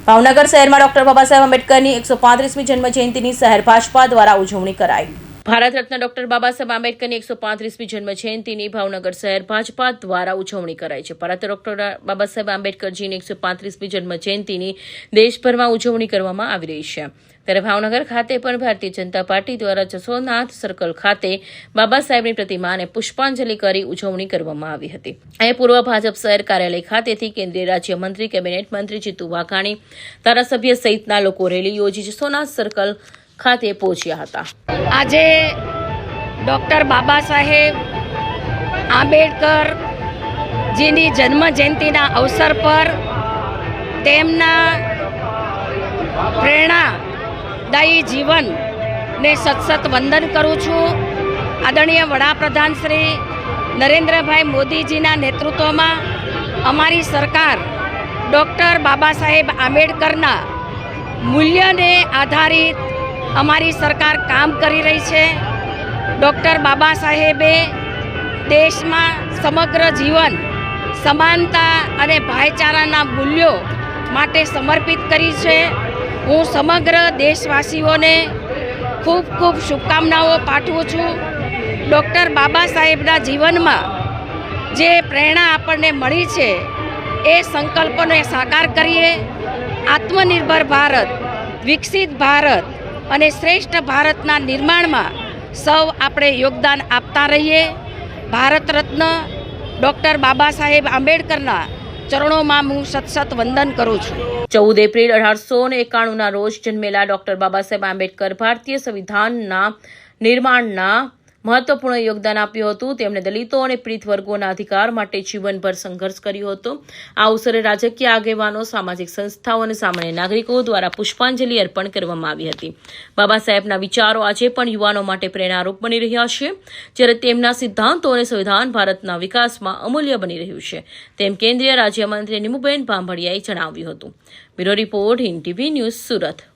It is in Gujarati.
ભાવનગર શહેરમાં ડોક્ટર બાબા સાહેબ આંબેડકરની 135મી જન્મ જયંતિની શહેર ભાજપા દ્વારા ઉજવણી કરાઈ। ભારત રત્ન ડોક્ટર બાબા સાહેબ આંબેડકરની 135મી જન્મ જયંતિની ભાવનગર શહેર ભાજપા દ્વારા ઉજવણી કરાઈ છે। ભારત ડોક્ટર બાબા સાહેબ આંબેડકરજીની 135મી જન્મ જયંતિની દેશભરમાં ઉજવણી કરવામાં આવી રહી છે। ત્યારે ભાવનગર ખાતે પણ ભારતીય જનતા પાર્ટી દ્વારા જસોનાથ સર્કલ ખાતે બાબા સાહેબની પ્રતિમાને પુષ્પાંજલિ કરી ઉજવણી કરવામાં આવી હતી। અહીં પૂર્વ ભાજપ શહેર કાર્યાલય ખાતેથી કેન્દ્રીય રાજ્યમંત્રી, કેબિનેટ મંત્રી જીતુ વાઘાણી, ધારાસભ્ય સહિતના લોકો રેલી યોજી જસોનાથ સર્કલ ખાતે પહોંચ્યા હતા। આજે ડૉક્ટર બાબા સાહેબ આંબેડકર જીની જન્મ જયંતિના અવસર પર તેમના પ્રેરણાદાયી જીવનને સતસત વંદન કરું છું। આદરણીય વડાપ્રધાન શ્રી નરેન્દ્રભાઈ મોદીજીના નેતૃત્વમાં અમારી સરકાર ડૉક્ટર બાબા સાહેબ આંબેડકરના મૂલ્યને આધારિત અમારી સરકાર કામ કરી રહી છે। ડૉક્ટર બાબા સાહેબે દેશમાં સમગ્ર જીવન સમાનતા અને ભાઈચારાના મૂલ્યો માટે સમર્પિત કરી છે। હું સમગ્ર દેશવાસીઓને ખૂબ ખૂબ શુભકામનાઓ પાઠવું છું। ડૉક્ટર બાબા સાહેબના જીવનમાં જે પ્રેરણા આપણને મળી છે એ સંકલ્પોને સાકાર કરીએ। આત્મનિર્ભર ભારત, વિકસિત ભારત અને શ્રેષ્ઠ ભારતના નિર્માણમાં સૌ આપણે યોગદાન આપતા રહીએ। ભારત રત્ન ડૉક્ટર બાબા સાહેબ આંબેડકરના ચરણોમાં હું સતસત વંદન કરું છું। 14 એપ્રિલ 1891ના રોજ જન્મેલા ડોક્ટર બાબા સાહેબ આંબેડકર ભારતીય સંવિધાનના નિર્માણના મહત્વપૂર્ણ યોગદાન આપ્યું હતું। તેમણે દલિતો અને પીડિત વર્ગોના અધિકાર માટે જીવનભર સંઘર્ષ કર્યો હતો। આ અવસરે રાજકીય આગેવાનો, સામાજિક સંસ્થાઓ અને સામાન્ય નાગરિકો દ્વારા પુષ્પાંજલિ અર્પણ કરવામાં આવી હતી। બાબા સાહેબના વિચારો આજે પણ યુવાનો માટે પ્રેરણારૂપ બની રહ્યા છે, જ્યારે તેમના સિદ્ધાંતો અને સંવિધાન ભારતના વિકાસમાં અમૂલ્ય બની રહ્યું છે, તેમ કેન્દ્રીય રાજ્યમંત્રી નીમુબેન બાંભડિયાએ જણાવ્યું હતું। Bureau report, Hind TV news, Surat.